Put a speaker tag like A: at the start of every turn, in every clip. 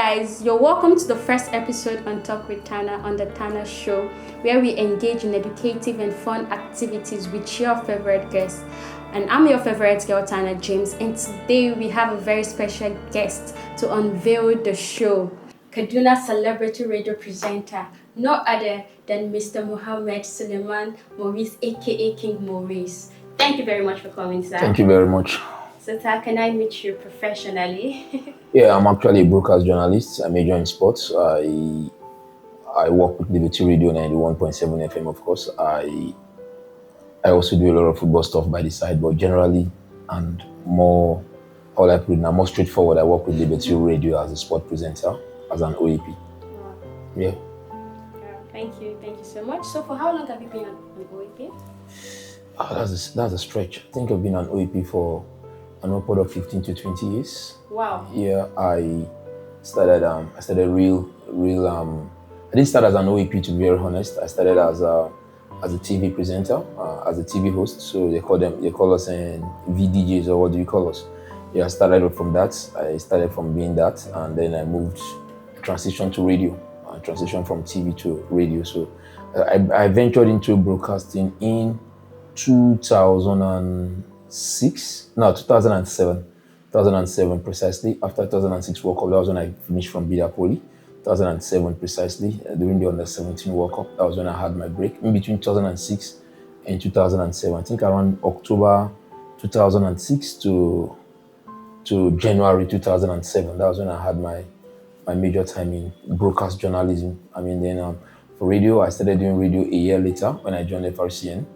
A: guys, you're welcome to the first episode on Talk with Tana on the Tana Show, where we engage in educative and fun activities with your favorite guests. And I'm your favorite girl, Tana James, and today we have a very special guest to unveil the show. Kaduna celebrity radio presenter, no other than Mr. Mohammed Suleiman Mowiz, aka King Mowiz. Thank you very much for coming, sir.
B: Thank you very much.
A: So, sir, can I meet you professionally?
B: Yeah, I'm actually a broadcast journalist. I major in sports. I work with Liberty Radio 91.7 FM, of course. I also do a lot of football stuff by the side, but generally and more, how I put it now, more straightforward, I work with Liberty Radio as a sport presenter, as an OAP.
A: Wow.
B: Yeah.
A: Thank you so much. So, for how long have you been on OAP?
B: That's a stretch. I think I've been on OAP for an upward of 15 to 20 years.
A: Wow.
B: Yeah, I started real I didn't start as an OAP, to be very honest. I started as a TV presenter, as a TV host. So they call us VDJs, or what do you call us? Yeah, I started from that. I started from being that, and then I transitioned to radio. I transitioned from TV to radio. So I ventured into broadcasting in 2007 precisely. After 2006 World Cup, that was when I finished from Bida Poli. 2007 precisely, during the Under-17 World Cup, that was when I had my break. In between 2006 and 2007, I think around October 2006 to January 2007, that was when I had my major time in broadcast journalism. I mean, then for radio, I started doing radio a year later when I joined FRCN.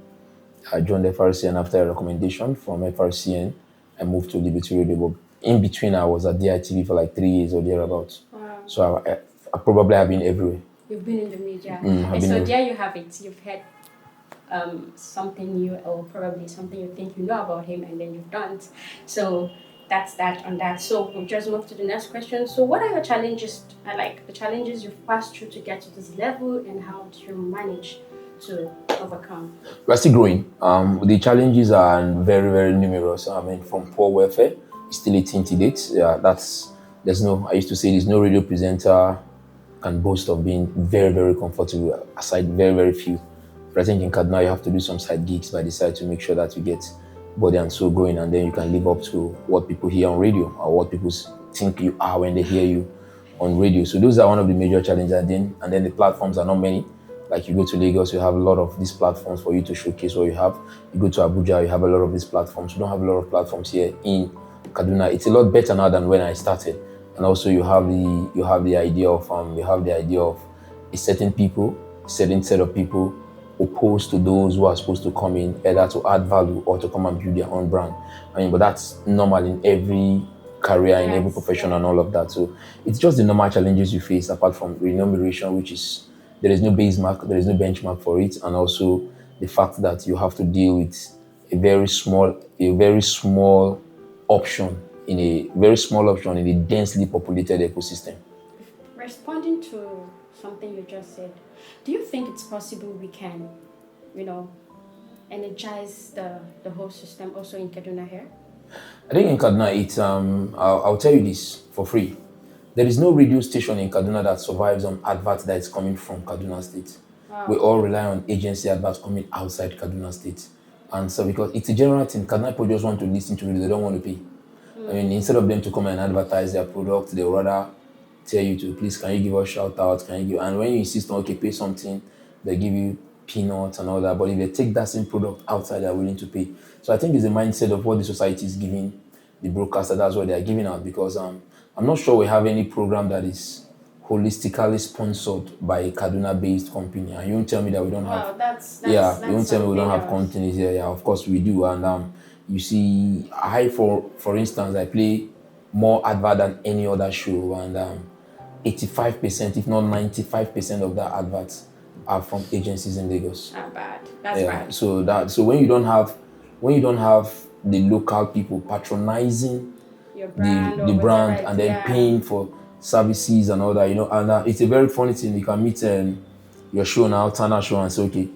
B: I joined FRCN after a recommendation from FRCN. I moved to Liberty Radio, but in between I was at DITV for like 3 years or thereabouts.
A: Wow.
B: So I probably have been everywhere.
A: You've been in the media. And so there you have it. You've heard something new, or probably something you think you know about him and then you don't. So that's that on that. So we'll just move to the next question. So what are your challenges, the challenges you've passed through to get to this level, and how do you manage to overcome?
B: We're still growing. The challenges are very, very numerous. I mean, from poor welfare, it's still a thing to date. Yeah, I used to say there's no radio presenter can boast of being very, very comfortable, aside very, very few. But I think in Kaduna, you have to do some side gigs by the side to make sure that you get body and soul going, and then you can live up to what people hear on radio or what people think you are when they hear you on radio. So those are one of the major challenges. And then the platforms are not many. Like you go to Lagos, you have a lot of these platforms for you to showcase what you have. You go to Abuja, you have a lot of these platforms. You don't have a lot of platforms here in Kaduna. It's a lot better now than when I started. And also you have the idea of a certain set of people opposed to those who are supposed to come in either to add value or to come and build their own brand. I mean, but that's normal in every career, in every profession, and all of that. So it's just the normal challenges you face, apart from remuneration, which is there is no benchmark for it, and also the fact that you have to deal with a very small option in a densely populated ecosystem.
A: Responding to something you just said, do you think it's possible we can, energize the whole system also in Kaduna here?
B: I think in Kaduna, I'll tell you this for free. There is no radio station in Kaduna that survives on adverts that is coming from Kaduna State.
A: Wow.
B: We all rely on agency adverts coming outside Kaduna State. And so because it's a general thing, Kaduna people just want to listen to it, they don't want to pay. I mean, instead of them to come and advertise their product, they would rather tell you to, please, can you give us shout out? And when you insist on, okay, pay something, they give you peanuts and all that. But if they take that same product outside, they're willing to pay. So I think it's the mindset of what the society is giving the broadcaster. That's what they're giving out, because I'm not sure we have any program that is holistically sponsored by a Kaduna-based company. And you won't tell me that we don't have. You won't tell me we don't have companies here. Yeah, of course we do. And you see, for instance, I play more advert than any other show, and 85%, if not 95% of that adverts are from agencies in Lagos.
A: Not bad. That's bad.
B: So when you don't have the local people patronizing the brand and then paying for services and all that, and it's a very funny thing. You can meet your show now, Tana Show, and say, okay,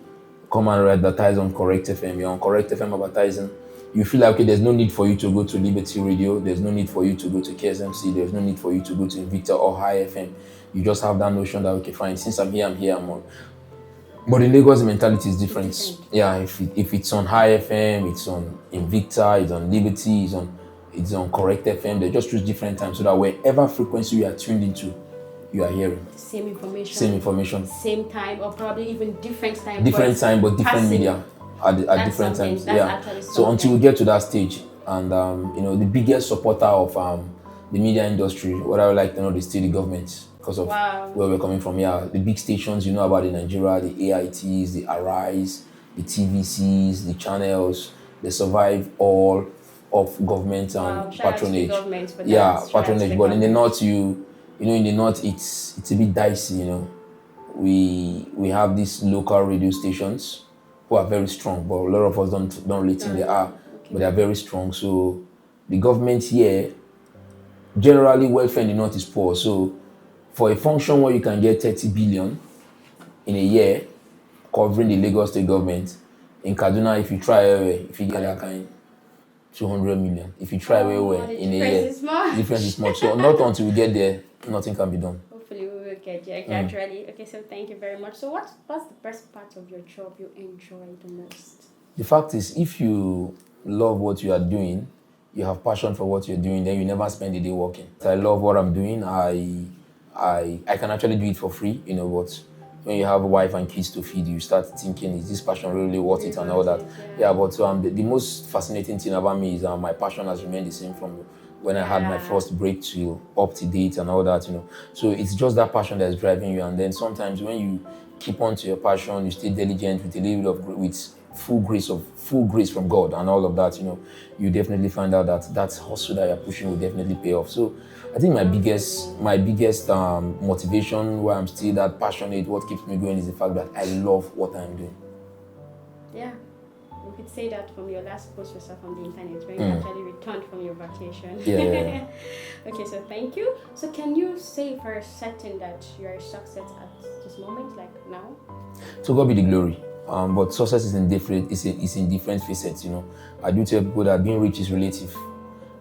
B: come and advertise on Correct FM. You're on Correct FM advertising. you feel like, okay, there's no need for you to go to Liberty Radio, there's no need for you to go to KSMC, there's no need for you to go to Victor or High FM. You just have that notion that, okay, fine, since I'm here, I'm on. But in Lagos, the mentality is different. Yeah, if it's on High FM, it's on Invicta, it's on Liberty, it's on Correct FM. They just choose different times so that wherever frequency you are tuned into, you are hearing
A: same information, same time, or probably even different time,
B: but different media at different times. Yeah. So until we get to that stage, and the biggest supporter of the media industry, what I would like to know, is still the government, because of where we're coming from. Yeah, the big stations about in Nigeria, the AITs, the Arise, the TVCs, the channels, they survive all of government patronage. Patronage. But in the north, in the north, it's a bit dicey. We have these local radio stations who are very strong, but a lot of us don't really think they are, but they are very strong. So the government here, generally welfare in the north is poor. So for a function where you can get 30 billion in a year covering the Lagos state government, in Kaduna, if you get that kind, 200 million. If you try well in a year, the difference is small. So not until we get there, nothing can be done.
A: Hopefully we will get there gradually. Okay, so thank you very much. So what's the best part of your job you enjoy the most?
B: The fact is, if you love what you are doing, you have passion for what you're doing, then you never spend the day working. I love what I'm doing. I can actually do it for free, but when you have a wife and kids to feed, you start thinking, is this passion really worth it and all that? Yeah, but the most fascinating thing about me is my passion has remained the same from when I had my first break to up to date and all that, So it's just that passion that's driving you. And then sometimes when you keep on to your passion, you stay diligent with a little bit with full grace from God and all of that, you definitely find out that hustle that you're pushing will definitely pay off. So I think my biggest motivation, why I'm still that passionate, what keeps me going, is the fact that I love what I'm doing.
A: Yeah, you could say that from your last post yourself on the internet when you actually returned from your vacation.
B: Yeah.
A: Okay, so thank you. So can you say for certain that you are a success at this moment, like now?
B: To God be the glory. But success is in different facets. I do tell people that being rich is relative.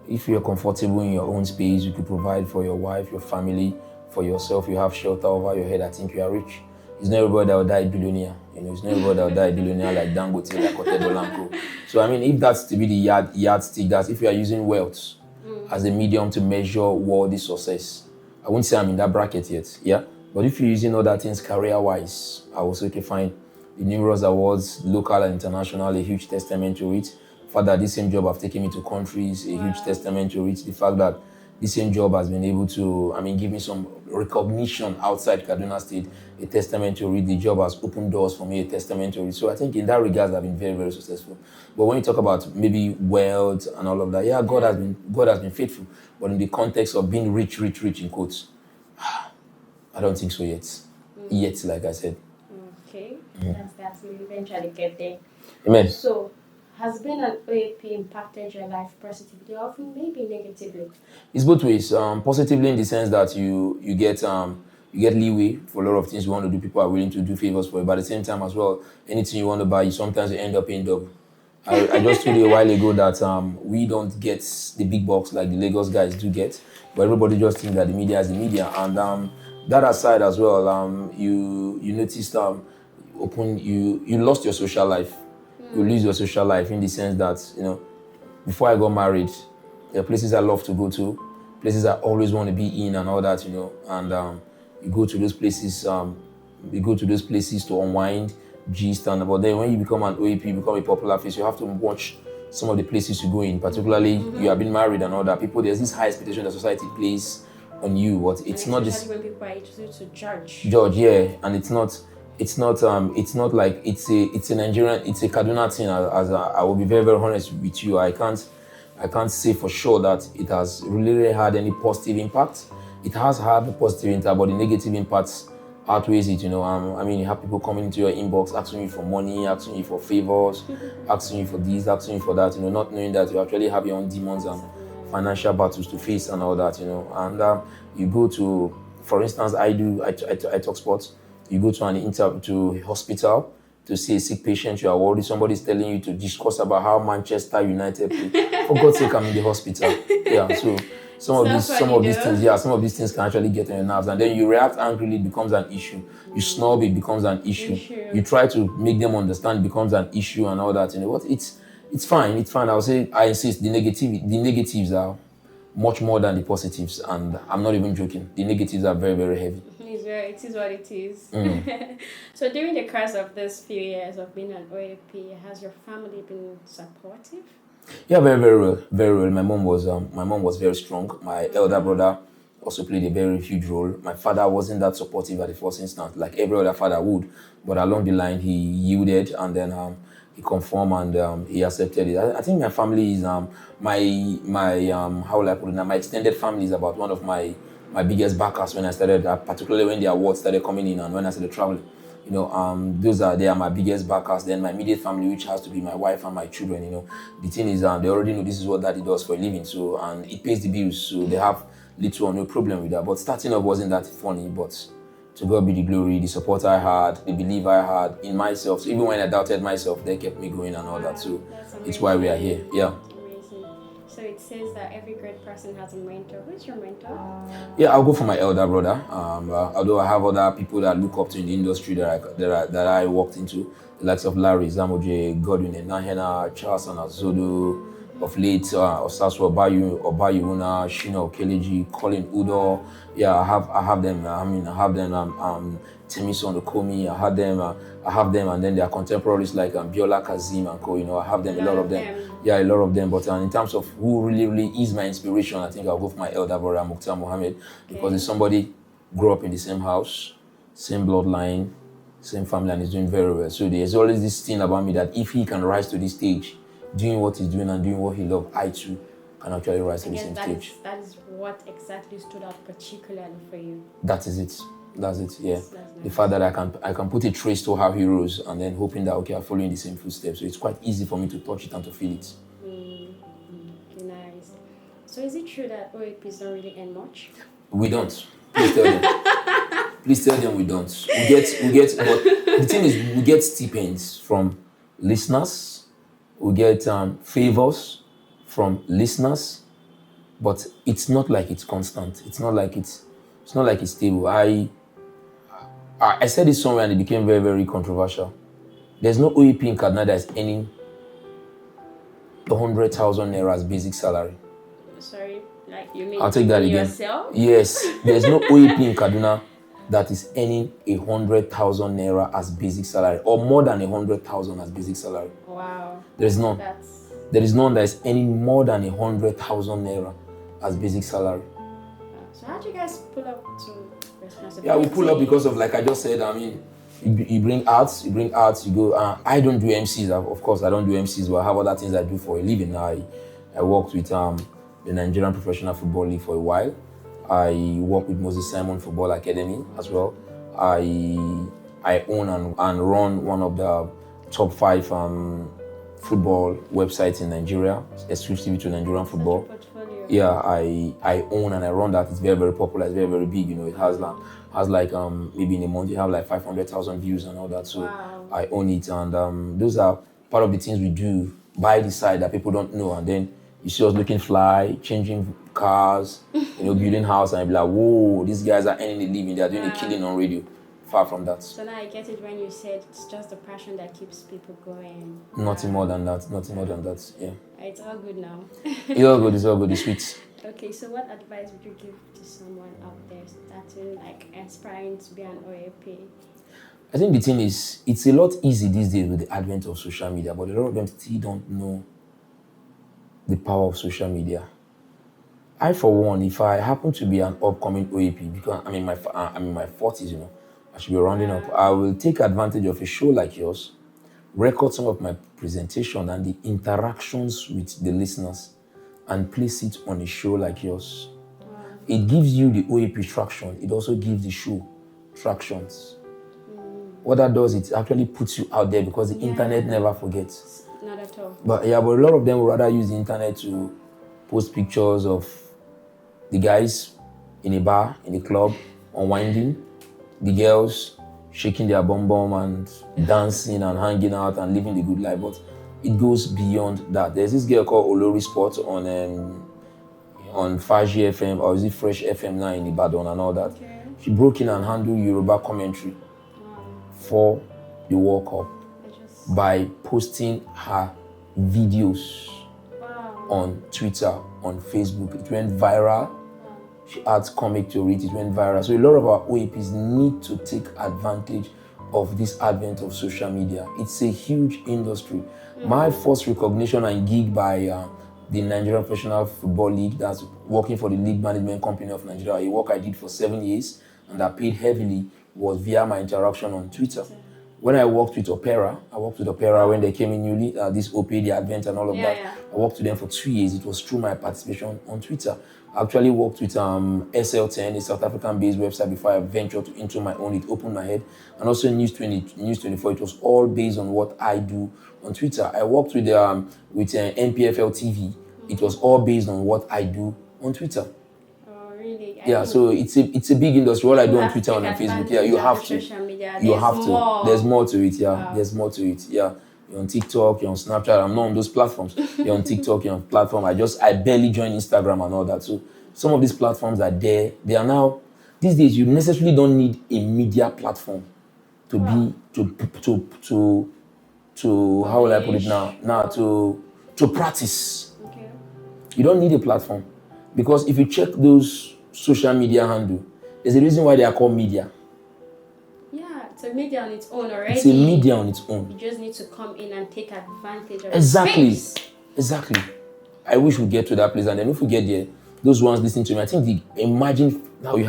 B: If you're comfortable in your own space, you could provide for your wife, your family, for yourself, you have shelter over your head, I think you are rich. It's not everybody that will die billionaire. It's not everybody that will die billionaire like Dangote, like Otedolanko. So if that's to be the yardstick, that if you are using wealth as a medium to measure worldly success, I won't say I'm in that bracket yet, yeah? But if you're using other things career-wise, I will say, okay, fine. The numerous awards, local and international, a huge testament to it. The fact that this same job have taken me to countries, a huge testament to it. The fact that this same job has been able to, give me some recognition outside Kaduna State, a testament to it. The job has opened doors for me, a testament to it. So I think in that regard, I've been very, very successful. But when you talk about maybe wealth and all of that, yeah, God has been faithful. But in the context of being rich in quotes, I don't think so yet. Yet, like I said.
A: Okay, that's we'll eventually get there.
B: Amen.
A: So, has being an OAP impacted your life positively or maybe negatively?
B: It's both ways. Positively in the sense that you get leeway for a lot of things you want to do. People are willing to do favors for you, but at the same time as well, anything you want to buy, you sometimes end up paying double. I just told you a while ago that we don't get the big bucks like the Lagos guys do get, but everybody just thinks that the media is the media. And that aside as well, you noticed you lost your social life. You lose your social life in the sense that, before I got married, there are places I love to go to, places I always want to be in and all that, and you go to those places, to unwind, gist, but then when you become an OAP, you become a popular face, you have to watch some of the places you go in, particularly you have been married and all that. There's this high expectation that society plays on you, but it's not this.
A: When people are used to judge,
B: yeah, and it's not like it's a Nigerian, it's a Kaduna thing. As I will be very, very honest with you, I can't say for sure that it has really had any positive impact. It has had a positive impact, but the negative impacts outweighs it. You have people coming into your inbox asking you for money, asking you for favors, asking you for this, asking you for that. Not knowing that you actually have your own demons and financial battles to face and all that. And you go to, for instance, I talk sports. You go to to a hospital, to see a sick patient, you are worried. Somebody's telling you to discuss about how Manchester United play. For God's sake, I'm in the hospital. Yeah, so some of these things, some of these things can actually get on your nerves, and then you react angrily, it becomes an issue. You snub, it becomes an issue. You try to make them understand, it becomes an issue, and all that. You know what? It's fine. It's fine. I insist. The negatives are much more than the positives, and I'm not even joking. The negatives are very, very heavy.
A: It is what it is. So during the course of this few years of being an OAP, has your family been supportive?
B: Yeah, very, very well. Very well. My mom was very strong. My elder brother also played a very huge role. My father wasn't that supportive at the first instance, like every other father would, but along the line he yielded, and then he conformed, and he accepted it. I think my family is my how will I put it now? My extended family is about one of my biggest backers when I started, particularly when the awards started coming in and when I started traveling. You know, they are my biggest backers. Then my immediate family, which has to be my wife and my children. You know, the thing is, they already know this is what daddy does for a living, so and it pays the bills, so they have little or no problem with that. But starting up wasn't that funny, but to God be the glory, the support I had, the belief I had in myself. So even when I doubted myself, they kept me going and all that. So it's why we are here. Yeah.
A: Amazing. So it says that every great person has a mentor. Who's your mentor?
B: Yeah, I'll go for my elder brother. Although I have other people that I look up to in the industry that I walked into, the likes of Larry, Zamoje, Godwin, Nahena, Charles Anazodo, of late, Osasu Obayuna, Shina Okeleji, Colin Udo. Yeah, I have them. I have them. Temiso Okomi. I have them, and then there are contemporaries like Biola Kazim and co. You know, I have them. A lot of them. Yeah, a lot of them. But in terms of who really is my inspiration, I think I'll go for my elder brother Mukhtar Mohammed, because he's somebody grew up in the same house, same bloodline, same family, and he's doing very well. So there's always this thing about me that if he can rise to this stage, doing what he's doing and doing what he loves, I too can actually rise to the same stage.
A: That is what exactly stood out particularly for you.
B: That is it. That's it. Yeah. That's nice. The fact that I can put a trace to how he rose, and then hoping that I'm following the same footsteps. So it's quite easy for me to touch it and to feel it.
A: Nice. So is it true that OAPs don't really earn much?
B: We don't. Please tell them. Please tell them we don't. We get. But the thing is, we get stipends from listeners. We get favors from listeners, but it's not like it's constant. It's not like it's stable. I said it somewhere and it became very, very controversial. There's no OAP in Kaduna that is earning 100,000 naira as basic salary.
A: Sorry, like you mean?
B: I'll take that again.
A: Yourself?
B: Yes, there's no OAP in Kaduna that is earning 100,000 naira as basic salary, or more than 100,000 as basic salary.
A: Wow.
B: There is none. There is none that is earning more than 100,000 naira as basic salary.
A: So how do you guys pull up to responsibility?
B: Yeah, we pull up because of, like I just said, I mean, you bring arts, you go. I don't do MCs, of course, I don't do MCs, but I have other things I do for a living. I worked with the Nigerian Professional Football League for a while. I work with Moses Simon Football Academy as well. I own and run one of the top 5 football websites in Nigeria, exclusively to Nigerian football. Yeah, I own and I run that. It's very, very popular. It's very, very big. You know, it has like maybe in a month you have like 500,000 views and all that. So wow. I own it, and those are part of the things we do by the side that people don't know. And then you see us looking fly, changing cars, you know, building house, and you be like, whoa, these guys are earning a living. They are doing a killing on radio. Far from that.
A: So now I get it when you said it's just the passion that keeps people going.
B: Nothing more than that. Nothing more than that. Yeah.
A: It's all good now.
B: It's all good. It's all good. It's sweet.
A: Okay, so what advice would you give to someone out there starting, like aspiring to be an OAP?
B: I think the thing is, it's a lot easy these days with the advent of social media, but a lot of them still don't know the power of social media. I, for one, if I happen to be an upcoming OAP, because I'm in my 40s, you know, I should be rounding up, I will take advantage of a show like yours, record some of my presentation and the interactions with the listeners, and place it on a show like yours. It gives you the OAP traction. It also gives the show tractions. What that does, it actually puts you out there, because the internet never forgets.
A: Not at all.
B: But a lot of them would rather use the internet to post pictures of the guys in a bar, in a club, unwinding, the girls shaking their bum bum and dancing and hanging out and living the good life. But it goes beyond that. There's this girl called Olori Sport on Faji FM, or is it Fresh FM now in Ibadan and all that.
A: Okay.
B: She broke in and handled Yoruba commentary for the World Cup by posting her videos on Twitter, on Facebook. It went viral. She adds comic to it. It went viral. So a lot of our OAPs need to take advantage of this advent of social media. It's a huge industry. My first recognition and gig by the Nigerian Professional Football League, that's working for the League Management Company of Nigeria, a work I did for 7 years and that paid heavily, was via my interaction on Twitter. When I worked with Opera when they came in newly, this OP, the Advent and all of that.
A: Yeah.
B: I worked with them for 2 years. It was through my participation on Twitter. I actually worked with SL10, a South African-based website, before I ventured into my own. It opened my head. And also News 24, it was all based on what I do on Twitter. I worked with NPFL TV. It was all based on what I do on Twitter.
A: Really?
B: Yeah, so it's a big industry. What I do on Twitter and on Facebook, yeah, you have to. You have to. There's more to it, yeah. Wow. There's more to it, yeah. You're on TikTok, you're on Snapchat. I'm not on those platforms. You're on TikTok, you're on platform. I barely join Instagram and all that. So some of these platforms are there. They are now, these days, you necessarily don't need a media platform to be, to how will I put it now? To practice.
A: Okay.
B: You don't need a platform. Because if you check those social media handle, there's a reason why they are called media.
A: Yeah, it's a media on its own already.
B: It's a media on its own.
A: You just need to come in and take advantage of
B: space. Exactly. I wish we get to that place, and then if we get there, those ones listening to me, I think imagine now you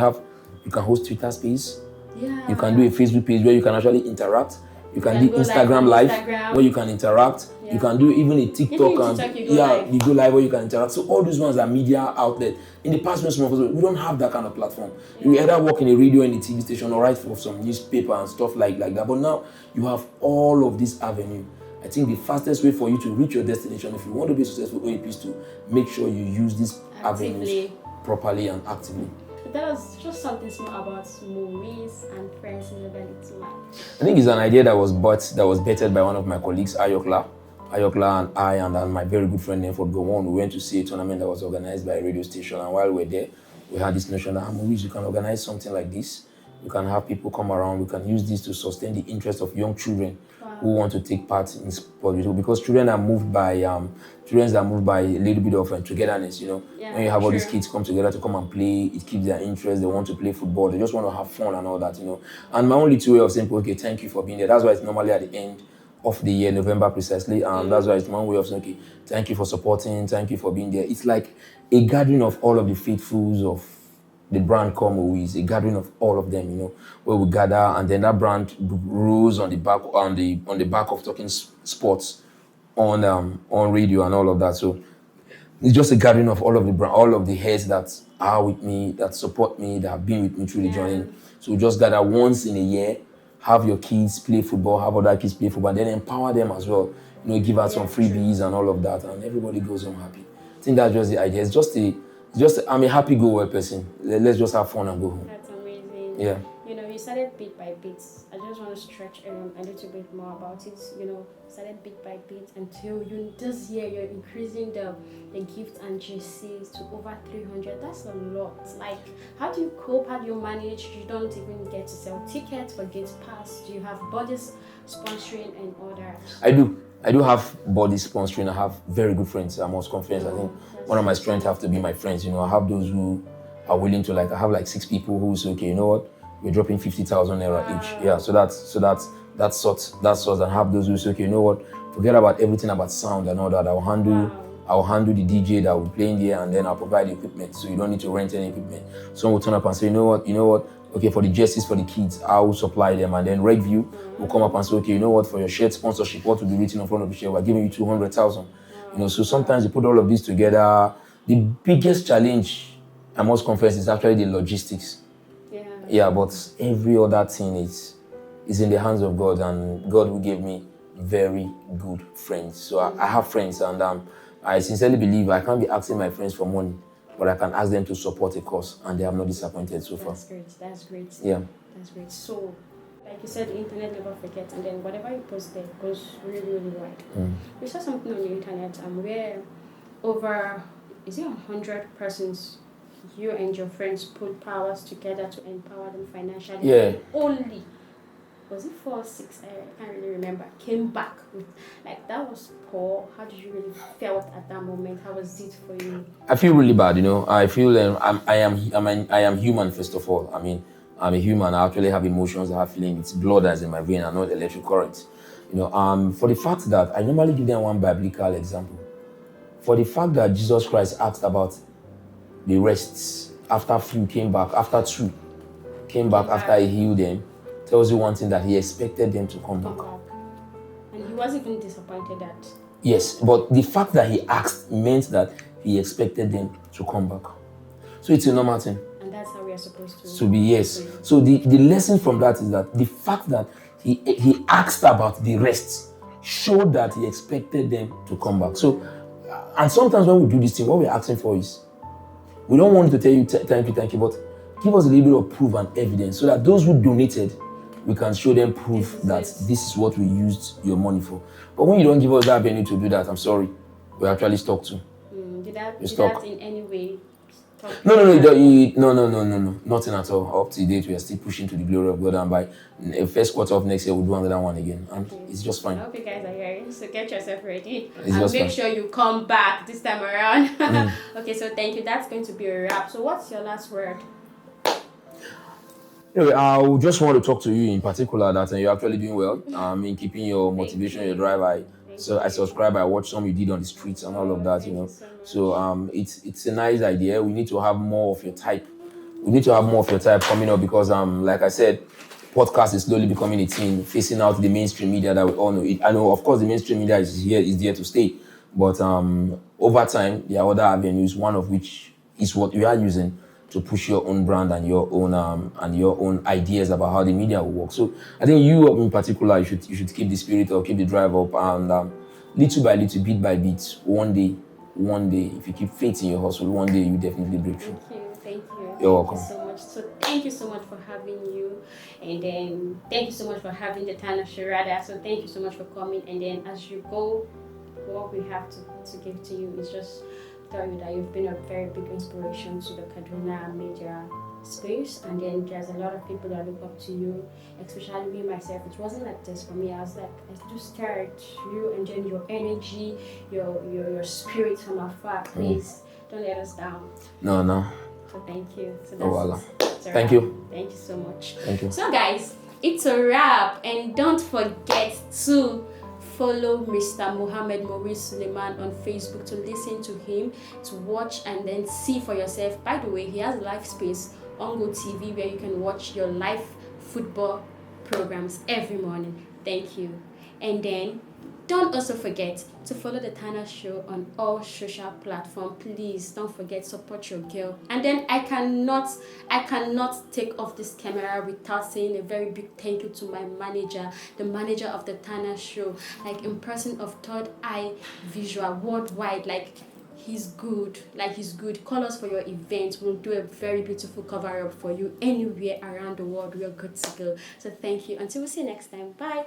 B: can host Twitter space.
A: Yeah.
B: You can do a Facebook page where you can actually interact. You can do Instagram live where you can interact. Yeah. You can do even a TikTok you go live where you can interact. So all those ones are media outlet. In the past, we don't have that kind of platform. Yeah. You either work in a radio and a TV station or write for some newspaper and stuff like that. But now you have all of this avenue. I think the fastest way for you to reach your destination, if you want to be successful OAP, is to make sure you use these avenues properly and actively.
A: That was just something small about Mowiz and friends in the belly too.
B: I think it's an idea that was bettered by one of my colleagues, Ayokla and I and my very good friend Nenford Gowon. We went to see a tournament that was organized by a radio station, and while we were there, we had this notion that Mowiz, you can organize something like this. You can have people come around. We can use this to sustain the interest of young children who want to take part in sport, because children are moved by a little bit of togetherness,
A: Yeah,
B: when you have all these kids come together to come and play, it keeps their interest. They want to play football. They just want to have fun and all that, And my only way of saying, okay, thank you for being there. That's why it's normally at the end of the year, November precisely, and that's why it's one way of saying, okay, thank you for supporting, thank you for being there. It's like a gathering of all of the faithfuls of the brand called Mowiz, a gathering of all of them, where we gather, and then that brand rules on the back of talking sports on radio and all of that. So it's just a gathering of all of the heads that are with me, that support me, that have been with me through the journey. So we just gather once in a year, have your kids play football, have other kids play football, and then empower them as well. Give out some freebies and all of that, and everybody goes home happy. I think that's just the idea. I'm a happy-go-well person. Let's just have fun and go home.
A: That's amazing.
B: Yeah.
A: You started bit by bit. I just want to stretch a little bit more about it. Started bit by bit until this year you're increasing the gift and GCs to over 300. That's a lot. Like, how do you cope? How do you manage? You don't even get to sell tickets for gate pass. Do you have bodies sponsoring and others?
B: I do have body sponsoring. I have very good friends. I must confess. I think one of my strengths have to be my friends. I have those who are willing to I have 6 people who say, okay, you know what? We're dropping 50,000 naira each. Yeah, so that's sorts and have those who say, okay, you know what? Forget about everything about sound and all that. I'll handle the DJ that will play in there, and then I'll provide the equipment. So you don't need to rent any equipment. Someone will turn up and say, you know what? Okay, for the jerseys for the kids, I will supply them, and then Redview will come up and say, okay, you know what? For your shirt sponsorship, what will be written in front of the shirt? We're giving you 200,000. So sometimes you put all of this together. The biggest challenge, I must confess, is actually the logistics. Yeah, but every other thing is in the hands of God, and God will give me very good friends. So I have friends, and I sincerely believe I can't be asking my friends for money, but I can ask them to support a cause, and they have not disappointed so far.
A: That's great.
B: Yeah.
A: That's great. So, like you said, the internet never forgets, and then whatever you post there goes really, really wide. We saw something on the internet where over, is it 100 persons, you and your friends put powers together to empower them financially.
B: Yeah.
A: And only, was it 4 or 6? I can't really remember. Came back with, like, that was poor. How did you really felt at that moment? How was it for you?
B: I feel really bad, you know. I feel I am human first of all. I mean, I'm a human. I actually have emotions. I have feelings. It's blood that's in my vein and not electric current. You know, for the fact that I normally give them one biblical example. For the fact that Jesus Christ asked about the rest after few came back, after two came back after he healed them, tells you one thing, that he expected them to come back.
A: And he wasn't even disappointed that.
B: Yes, but the fact that he asked meant that he expected them to come back. So it's a normal thing.
A: And that's how we are supposed
B: to be, yes. So the lesson from that is that the fact that he asked about the rest showed that he expected them to come back. So, and sometimes when we do this thing, what we're asking for is, we don't want to tell you thank you, but give us a little bit of proof and evidence so that those who donated, we can show them proof that this is what we used your money for. But when you don't give us that venue to do that, I'm sorry, we're actually stuck too.
A: Did that in any way?
B: No, nothing at all. Up to date, we are still pushing to the glory of God, and by the first quarter of next year, we'll do another one again, and it's just fine.
A: I hope you guys are hearing, so get yourself ready
B: and make
A: fine. Sure you come back this time around. Okay, so thank you. That's going to be a wrap. So what's your last word?
B: Anyway, I just want to talk to you in particular that you're actually doing well. In keeping your motivation, your drive. I subscribe. I watch some you did on the streets and all of that. You know, so it's a nice idea. We need to have more of your type. We need to have more of your type coming up because like I said, podcast is slowly becoming a thing, facing out the mainstream media that we all know. I know, of course, the mainstream media is there to stay, but over time there are other avenues. One of which is what we are using to push your own brand and your own ideas about how the media will work. So I think you in particular, you should keep the spirit up, keep the drive up, and little by little, bit by bit, one day, if you keep faith in your hustle, one day you definitely break through.
A: Thank you.
B: You're welcome.
A: Thank you so much. So thank you so much for having you, and then thank you so much for having the Tana show rather. So thank you so much for coming, and then as you go, what we have to give to you is just tell you that you've been a very big inspiration to the Kaduna media space, and then there's a lot of people that look up to you, especially me myself. It wasn't like this for me. I was like, I just stared at you, and then your energy, your spirit from afar. Please don't let us down.
B: No.
A: So thank you. So
B: thank you.
A: Thank you so much.
B: Thank you.
A: So guys, it's a wrap, and don't forget to follow Mr. Mowiz Suleiman on Facebook to listen to him, to watch and then see for yourself. By the way, he has a live space on Go TV where you can watch your live football programs every morning. Thank you. And then don't also forget to follow the Tana Show on all social platforms. Please don't forget, support your girl. And then I cannot take off this camera without saying a very big thank you to my manager, the manager of the Tana Show, like in person of Third Eye Visual worldwide. Like he's good. Call us for your events. We'll do a very beautiful cover up for you anywhere around the world. We're good to go. So thank you. Until we see you next time. Bye.